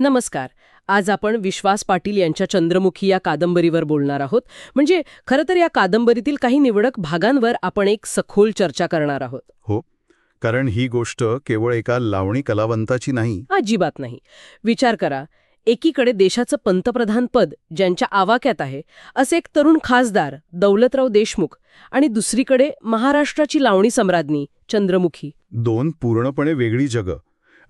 नमस्कार. आज आपण विश्वास पाटील यांच्या चंद्रमुखी या कादंबरीवर बोलणार आहोत. म्हणजे खरं तर या कादंबरीतील काही निवडक भागांवर आपण एक सखोल चर्चा करणार आहोत. हो, कारण ही गोष्ट केवळ एका लावणी कलावंताची नाही. अजिबात नाही. विचार करा, एकीकडे देशाचं पंतप्रधान पद ज्यांच्या आवाक्यात आहे असे एक तरुण खासदार दौलतराव देशमुख, आणि दुसरीकडे महाराष्ट्राची लावणी सम्राज्ञी चंद्रमुखी. दोन पूर्णपणे वेगळी जगं.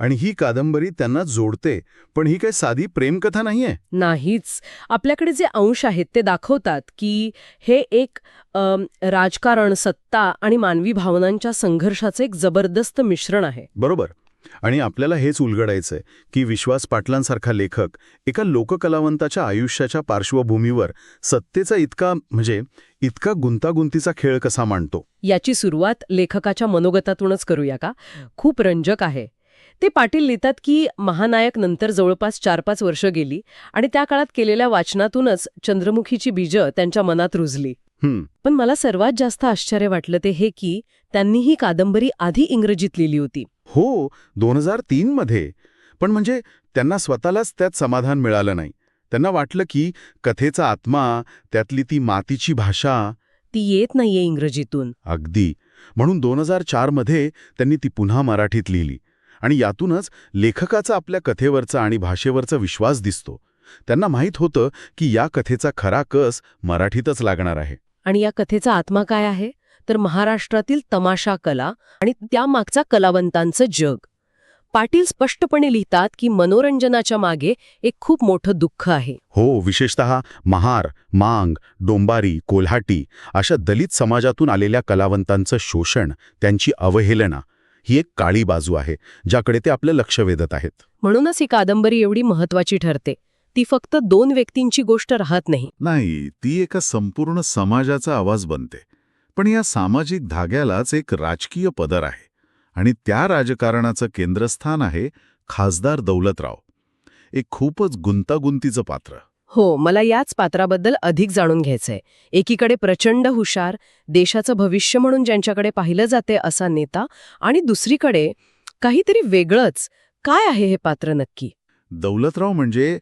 आणि ही कादंबरी त्यांना जोडते. पण ही काही साधी प्रेमकथा नाहीये. नाहीच. आपल्याकडे जे अंश आहेत ते दाखवतात की हे एक राजकारण, सत्ता आणि मानवी भावनांच्या संघर्षाचं एक जबरदस्त मिश्रण आहे. बरोबर. आणि आपल्याला हेच उलगडायचंय की विश्वास पाटलांसारखा लेखक एका लोककलावंताच्या आयुष्याच्या पार्श्वभूमीवर सत्तेचा इतका गुंतागुंतीचा खेळ कसा मांडतो. याची सुरुवात लेखकाच्या मनोगतातूनच करूया का? खूप रंजक आहे. ते पाटील लिहितात की महानायक नंतर जवळपास 4-5 वर्ष गेली आणि त्या काळात केलेल्या वाचनातूनच चंद्रमुखीची बीजं त्यांच्या मनात रुजली. पण मला सर्वात जास्त आश्चर्य वाटलं ते हे की त्यांनी ही कादंबरी आधी इंग्रजीत लिहिली होती. हो, 2003 मध्ये. पण म्हणजे त्यांना स्वतःलाच त्यात समाधान मिळालं नाही. त्यांना वाटलं की कथेचा आत्मा, त्यातली ती मातीची भाषा, ती येत नाहीये इंग्रजीतून. अगदी. म्हणून 2004 मध्ये त्यांनी ती पुन्हा मराठीत लिहिली. आणि यातूनच लेखकाचा आपल्या कथेवरचा आणि भाषेवरचा विश्वास दिसतो. त्यांना माहीत होतं की या कथेचा खरा कस मराठीतच लागणार आहे. आणि या कथेचा आत्मा काय आहे? तर महाराष्ट्रातील तमाशा कला आणि त्यामागचा कलावंतांचं जग. पाटील स्पष्टपणे लिहितात की मनोरंजनाच्या मागे एक खूप मोठं दुःख आहे. हो, विशेषतः महार, मांग, डोंबारी, कोल्हाटी अशा दलित समाजातून आलेल्या कलावंतांचं शोषण, त्यांची अवहेलना ही एक काळी बाजू आहे ज्याकडे ते आपलं लक्ष वेधत आहेत. म्हणूनच ही कादंबरी एवढी महत्वाची ठरते. ती फक्त 2 व्यक्तींची गोष्ट राहत नाही, ती एका संपूर्ण समाजाचा आवाज बनते. पण या सामाजिक धाग्यालाच एक राजकीय पदर आहे. आणि त्या राजकारणाचं केंद्रस्थान आहे खासदार दौलतराव. एक खूपच गुंतागुंतीचं पात्र. हो, मला याच पात्राबद्दल अधिक जाणून घ्यायचंय. एकीकडे प्रचंड हुशार, देशाचं भविष्य म्हणून ज्यांच्याकडे पाहिलं जाते असा नेता, आणि दुसरीकडे काहीतरी वेगळंच. काय आहे हे पात्र नक्की? दौलतराव म्हणजे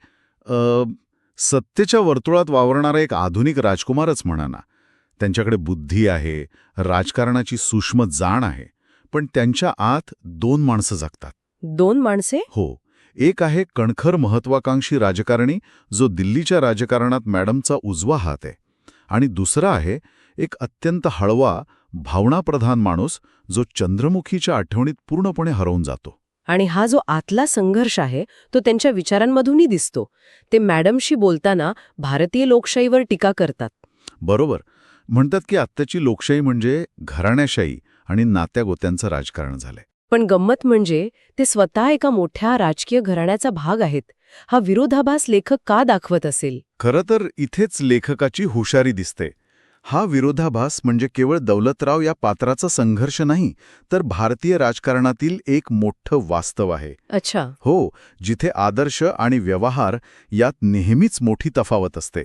सत्तेच्या वर्तुळात वावरणारा एक आधुनिक राजकुमारच म्हणा ना. त्यांच्याकडे बुद्धी आहे, राजकारणाची सूक्ष्म जाण आहे. पण त्यांच्या आत 2 माणसं जगतात. 2 माणसे? हो. एक आहे कणखर महत्वाकांक्षी राजकारणी जो दिल्लीच्या राजकारणात मॅडमचा उजवा हात आहे. आणि दुसरा आहे एक अत्यंत हळवा, भावनाप्रधान माणूस जो चंद्रमुखीच्या आठवणीत पूर्णपणे हरवून जातो. आणि हा जो आतला संघर्ष आहे तो त्यांच्या विचारांमधूनही दिसतो. ते मॅडमशी बोलताना भारतीय लोकशाहीवर टीका करतात. बरोबर. म्हणतात की आत्ताची लोकशाही म्हणजे घराण्याशाही आणि नात्यागोत्यांचं राजकारण झालंय. पण गंमत म्हणजे ते स्वतः एका मोठ्या राजकीय घराण्याचा भाग आहेत. हा विरोधाभास लेखक का दाखवत असेल? खरं तर इथेच लेखकाची हुशारी दिसते. हा विरोधाभास म्हणजे केवळ दौलतराव या पात्राचा संघर्ष नाही, तर भारतीय राजकारणातील एक मोठं वास्तव आहे. अच्छा. हो, जिथे आदर्श आणि व्यवहार यात नेहमीच मोठी तफावत असते.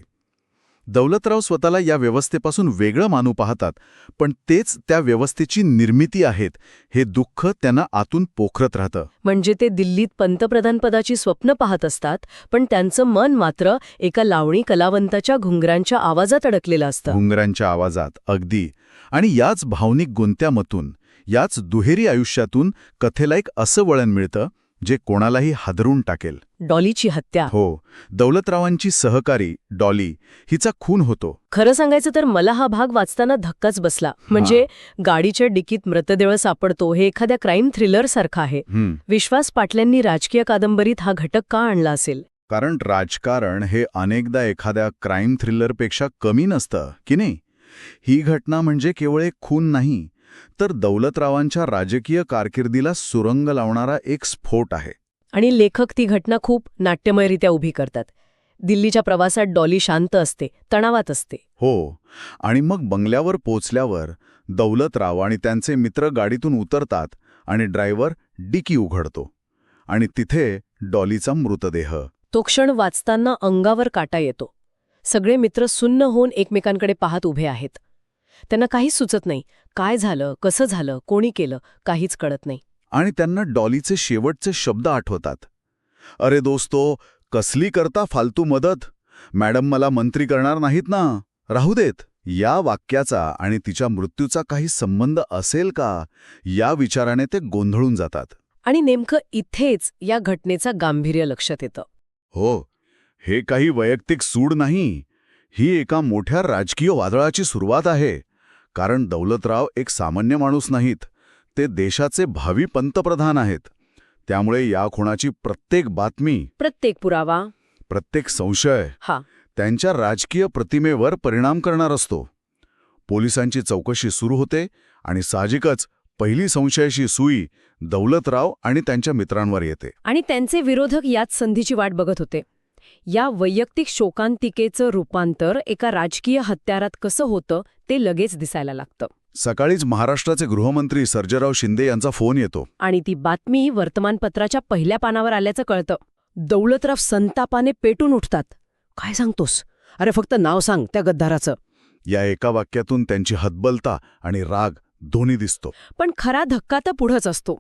दौलतराव स्वतःला या व्यवस्थेपासून वेगळं मानू पाहतात, पण तेच त्या व्यवस्थेची निर्मिती आहेत हे दुःख त्यांना आतून पोखरत राहतं. म्हणजे ते दिल्लीत पंतप्रधानपदाची स्वप्न पाहत असतात, पण त्यांचं मन मात्र एका लावणी कलावंताच्या घुंगरांच्या आवाजात अडकलेलं असतं. घुंगरांच्या आवाजात, अगदी. आणि याच भावनिक गुंत्यामतून, याच दुहेरी आयुष्यातून कथेला एक असं वळण मिळतं जे कोणालाही हादरून टाकेल. डॉलीची हत्या. हो, दौलतरावांची सहकारी डॉली हिचा खून होतो. खरं सांगायचं तर मला हा भाग वाचताना धक्काच बसला. म्हणजे गाडीच्या डिकीत मृतदेह सापडतो हे एखाद्या क्राईम थ्रिलर सारखं आहे. विश्वास पाटलांनी राजकीय कादंबरीत हा घटक का आणला असेल? कारण राजकारण हे अनेकदा एखाद्या क्राईम थ्रिलरपेक्षा कमी नसतं की नाही. ही घटना म्हणजे केवळ एक खून नाही, तर दौलतरावांच्या राजकीय कारकिर्दीला सुरंग लावणारा एक स्फोट आहे. आणि लेखक ती घटना खूप नाट्यमयरित्या उभी करतात. दिल्लीच्या प्रवासात डॉली शांत असते, तणावात असते. हो, आणि मग बंगल्यावर पोचल्यावर दौलतराव आणि त्यांचे मित्र गाडीतून उतरतात आणि ड्रायव्हर डिकी उघडतो. आणि तिथे डॉलीचा मृतदेह. तो क्षण वाचताना अंगावर काटा येतो. सगळे मित्र सुन्न होऊन एकमेकांकडे पाहत उभे आहेत. त्यांना काहीच सुचत नाही. काय झालं, कसं झालं, कोणी केलं, काहीच कळत नाही. आणि त्यांना डॉलीचे शेवटचे शब्द आठवतात. अरे दोस्तो, कसली करता फालतू मदत? मॅडम मला मंत्री करणार नाहीत ना, राहू देत. या वाक्याचा आणि तिच्या मृत्यूचा काही संबंध असेल का, या विचाराने ते गोंधळून जातात. आणि नेमकं इथेच या घटनेचं गांभीर्य लक्षात येतं. हो, हे काही वैयक्तिक सूड नाही. ही एका मोठ्या राजकीय वादळाची सुरुवात आहे. कारण दौलतराव एक सामान्य माणूस नाहीत, ते देशाचे भावी पंतप्रधान आहेत. त्यामुळे या खुनाची प्रत्येक बातमी, प्रत्येक पुरावा, प्रत्येक संशय हा त्यांच्या राजकीय प्रतिमेवर परिणाम करणार असतो. पोलिसांची चौकशी सुरू होते आणि साहजिकच पहिली संशयाची सुई दौलतराव आणि त्यांच्या मित्रांवर येते. आणि त्यांचे विरोधक याच संधीची वाट बघत होते. या वैयक्तिक शोकांतिकेचं रूपांतर एका राजकीय हत्यारात कसं होतं ते लगेच दिसायला लागतं. सकाळीच महाराष्ट्राचे गृहमंत्री सर्जेराव शिंदे यांचा फोन येतो. आणि ती बातमी वर्तमानपत्राच्या पहिल्या पानावर आल्याचं कळतं. दौलतराव संतापाने पेटून उठतात. काय सांगतोस? अरे फक्त नाव सांग त्या गद्दाराचं. या एका वाक्यातून त्यांची हतबलता आणि राग दोन्ही दिसतो. पण खरा धक्का तर पुढंच असतो.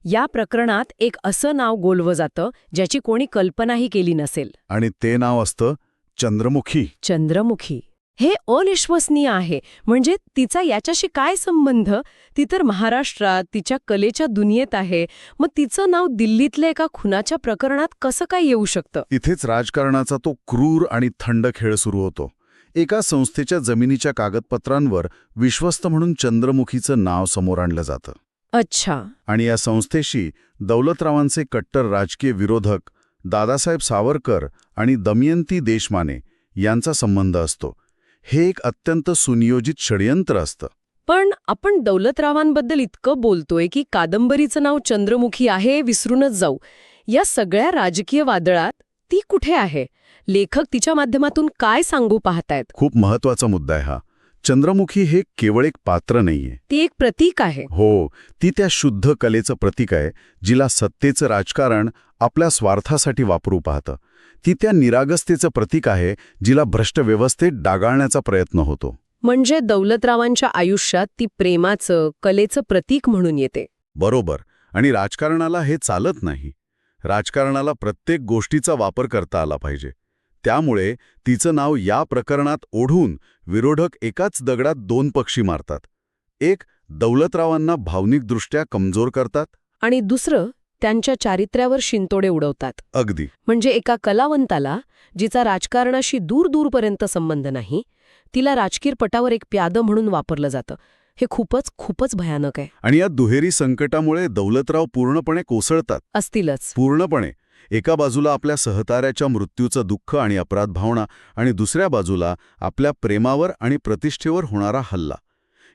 या प्रकरणात एक असं नाव गोलवं जातं ज्याची कोणी कल्पनाही केली नसेल. आणि ते नाव असतं चंद्रमुखी. चंद्रमुखी. हे अविश्वसनीय आहे. म्हणजे तिचा याच्याशी काय संबंध? ती तर महाराष्ट्रात तिच्या कलेच्या दुनियेत आहे. मग तिचं नाव दिल्लीतल्या एका खुनाच्या प्रकरणात कसं काय येऊ शकतं? इथेच राजकारणाचा तो क्रूर आणि थंड खेळ सुरू होतो. एका संस्थेच्या जमिनीच्या कागदपत्रांवर विश्वस्त म्हणून चंद्रमुखीचं नाव समोर आणलं जातं. अच्छा. आणि या संस्थेशी दौलतरावांचे कट्टर राजकीय विरोधक दादासाहेब सावरकर आणि दमयंती देशमाने यांचा संबंध असतो. हे एक अत्यंत सुनियोजित षडयंत्र असतं. पण आपण दौलतरावांबद्दल इतकं बोलतोय की कादंबरीचं नाव चंद्रमुखी आहे विसरूनच जाऊ. या सगळ्या राजकीय वादळात ती कुठे आहे? लेखक तिच्या माध्यमातून काय सांगू पाहतायत? खूप महत्वाचा मुद्दा आहे हा. चंद्रमुखी हे केवळ एक पात्र नाहीये. ती एक प्रतीक आहे. हो, ती त्या शुद्ध कलेचं प्रतीक आहे, जिला सत्तेचं राजकारण आपल्या स्वार्थासाठी वापरू पाहतं. ती त्या निरागसतेचं प्रतीक आहे, जिला भ्रष्ट व्यवस्थेत डागाळण्याचा प्रयत्न होतो. म्हणजे दौलतरावांच्या आयुष्यात ती प्रेमाचं, कलेचं प्रतीक म्हणून येते. बरोबर. आणि राजकारणाला हे चालत नाही. राजकारणाला प्रत्येक गोष्टीचा वापर करता आला पाहिजे. त्यामुळे तिचं नाव या प्रकरणात ओढून विरोधक एकाच दगडात दोन पक्षी मारतात. एक, दौलतरावांना भावनिकदृष्ट्या कमजोर करतात. आणि दुसरं, त्यांच्या चारित्र्यावर शिंतोडे उडवतात. अगदी. म्हणजे एका कलावंताला, जिचा राजकारणाशी दूरपर्यंत संबंध नाही, तिला राजकीय पटावर एक प्यादं म्हणून वापरलं जातं. हे खूपच भयानक आहे. आणि या दुहेरी संकटामुळे दौलतराव पूर्णपणे कोसळतात. असतीलच. पूर्णपणे. एका बाजूला आपल्या सहताऱ्याच्या मृत्यूचं दुःख आणि अपराध भावना, आणि दुसऱ्या बाजूला आपल्या प्रेमावर आणि प्रतिष्ठेवर होणारा हल्ला.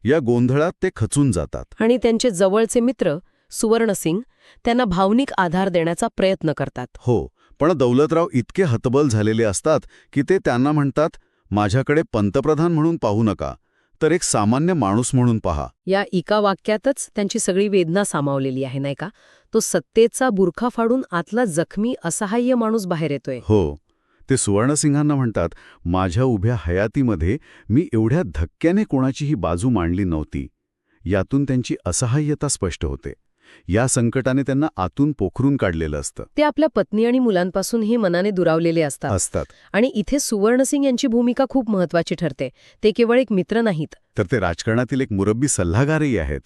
या गोंधळात ते खचून जातात. आणि त्यांचे जवळचे मित्र सुवर्णसिंग त्यांना भावनिक आधार देण्याचा प्रयत्न करतात. हो, पण दौलतराव इतके हतबल झालेले असतात की ते त्यांना म्हणतात, माझ्याकडे पंतप्रधान म्हणून पाहू नका, तर एक सामान्य माणूस म्हणून पहा. या एका वाक्यातच त्यांची सगळी वेदना सामावलेली आहे, नाही का? तो सत्तेचा बुरखा फाडून आतला जखमी असहाय्य माणूस बाहेर येतोय. हो, ते सुवर्णसिंगांना म्हणतात, माझ्या उभ्या हयातीमध्ये मी एवढ्या धक्क्याने कोणाचीही बाजू मांडली नव्हती. यातून त्यांची असहाय्यता स्पष्ट होते. या संकटाने त्यांना आतून पोखरून काढलेलं असतं. ते आपल्या पत्नी आणि मुलांपासूनही मनाने दुरावलेले असतात. आणि इथे सुवर्णसिंग यांची भूमिका खूप महत्वाची ठरते. ते केवळ एक मित्र नाहीत, तर ते राजकारणातील एक मुरब्बी सल्लागारही आहेत.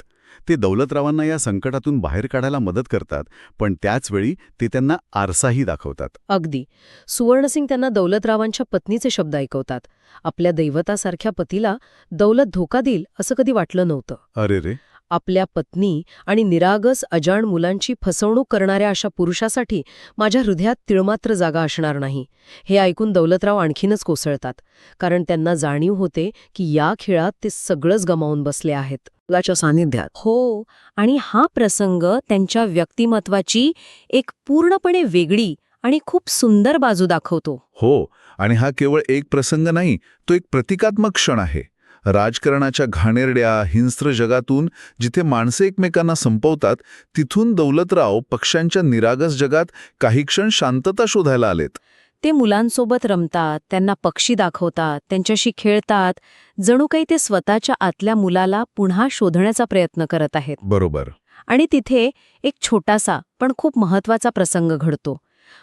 ते दौलतरावांना या संकटातून बाहेर काढायला मदत करतात, पण त्याचवेळी ते त्यांना आरसाही दाखवतात. अगदी. सुवर्णसिंग त्यांना दौलतरावांच्या पत्नीचे शब्द ऐकवतात. आपल्या दैवतासारख्या पतीला दौलत धोका देईल असं कधी वाटलं नव्हतं. अरे रे. आपल्या पत्नी आणि निरागस अजाण मुलांची फसवणूक करणाऱ्या अशा पुरुषासाठी माझ्या हृदयात तिळमात्र जागा असणार नाही. हे ऐकून दौलतराव आणखीनच कोसळतात. कारण त्यांना जाणीव होते की या खेळात ते सगळंच गमावून बसले आहेत. मुलाच्या सानिध्यात. हो, आणि हा प्रसंग त्यांच्या व्यक्तिमत्वाची एक पूर्णपणे वेगळी आणि खूप सुंदर बाजू दाखवतो. हो, आणि हा केवळ एक प्रसंग नाही, तो एक प्रतिकात्मक क्षण आहे. राजकारणाच्या घाणेरड्या हिंस्त्र जगातून जिथे माणसे एकमेकांना संपवतात, तिथून दौलतराव पक्षांच्या निरागस जगात काही क्षण शांतता शोधायला आलेत. ते मुलांसोबत रमतात, त्यांना पक्षी दाखवतात, त्यांच्याशी खेळतात. जणू काही ते स्वतःच्या आतल्या मुलाला पुन्हा शोधण्याचा प्रयत्न करत आहेत. बरोबर. आणि तिथे एक छोटासा पण खूप महत्वाचा प्रसंग घडतो.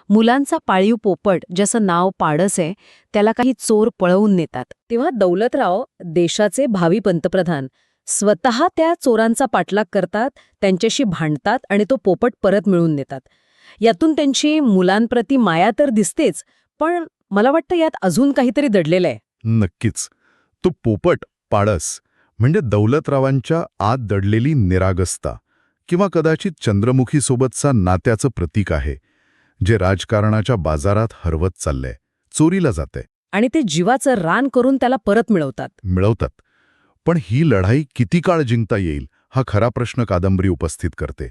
मुलांचा पाळीव पोपट, ज्याचं नाव पाडस आहे, त्याला काही चोर पळवून नेतात. तेव्हा दौलतराव, देशाचे भावी पंतप्रधान, स्वतः त्या चोरांचा पाठलाग करतात, त्यांच्याशी भांडतात आणि तो पोपट परत मिळवून नेतात. यातून त्यांची मुलांप्रती माया तर दिसतेच, पण मला वाटतं यात अजून काहीतरी दडलेलं आहे. नक्कीच. तो पोपट, पाडस, म्हणजे दौलतरावांच्या आत दडलेली निरागसता किंवा कदाचित चंद्रमुखीसोबतचा नात्याचं प्रतीक आहे, जे राजकारणाच्या बाजारात हरवत चाललंय, चोरीला जातंय. आणि ते जीवाचं रान करून त्याला परत मिळवतात. पण ही लढाई किती काळ जिंकता येईल हा खरा प्रश्न कादंबरी उपस्थित करते.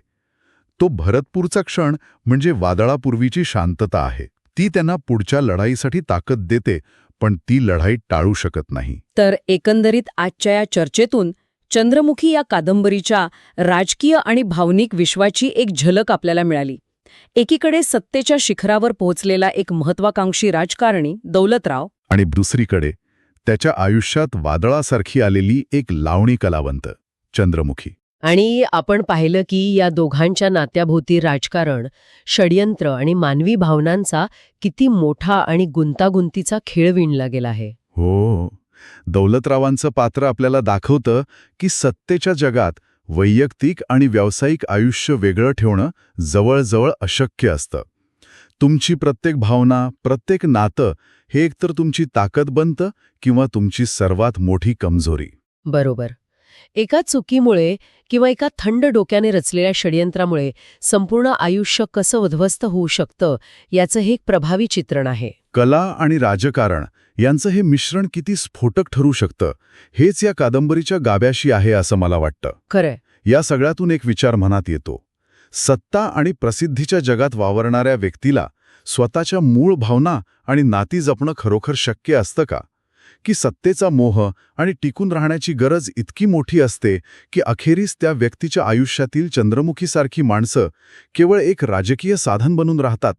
तो भरतपूरचा क्षण म्हणजे वादळापूर्वीची शांतता आहे. ती त्यांना पुढच्या लढाईसाठी ताकद देते, पण ती लढाई टाळू शकत नाही. तर एकंदरीत आजच्या या चर्चेतून चंद्रमुखी या कादंबरीच्या राजकीय आणि भावनिक विश्वाची एक झलक आपल्याला मिळाली. एकीकडे सत्तेच्या शिखरावर पोहोचलेला एक महत्वाकांक्षी राजकारणी दौलतराव, आणि दुसरीकडे त्याच्या आयुष्यात वादळासारखी आलेली एक लावणी कलावंत चंद्रमुखी. आणि आपण पाहिलं की या दोघांच्या नात्याभोवती राजकारण, षड्यंत्र आणि मानवी भावनांचा किती मोठा आणि गुंतागुंतीचा खेळ विणला गेला आहे. हो, दौलतरावांचं पात्र आपल्याला दाखवतं की सत्तेच्या जगात वैयक्तिक आणि व्यावसायिक आयुष्य वेगळं ठेवणं जवळजवळ अशक्य असतं. तुमची प्रत्येक भावना, प्रत्येक नातं हे एकतर तुमची ताकद बनतं किंवा तुमची सर्वात मोठी कमजोरी. बरोबर. एका चुकीमुळे किंवा एका थंड डोक्याने रचलेल्या षड्यंत्रामुळे संपूर्ण आयुष्य कसं उद्ध्वस्त होऊ शकतं याचं हे एक प्रभावी चित्रण आहे. कला आणि राजकारण यांचं हे मिश्रण किती स्फोटक ठरू शकतं, हेच या कादंबरीच्या गाभ्याशी आहे असं मला वाटतं. खरंय. या सगळ्यातून एक विचार मनात येतो. सत्ता आणि प्रसिद्धीच्या जगात वावरणाऱ्या व्यक्तीला स्वतःच्या मूळ भावना आणि नाती जपणं खरोखर शक्य असतं का? की सत्तेचा मोह आणि टिकून राहण्याची गरज इतकी मोठी असते की अखेरीस त्या व्यक्तीच्या आयुष्यातील चंद्रमुखीसारखी माणसं केवळ एक राजकीय साधन बनून राहतात?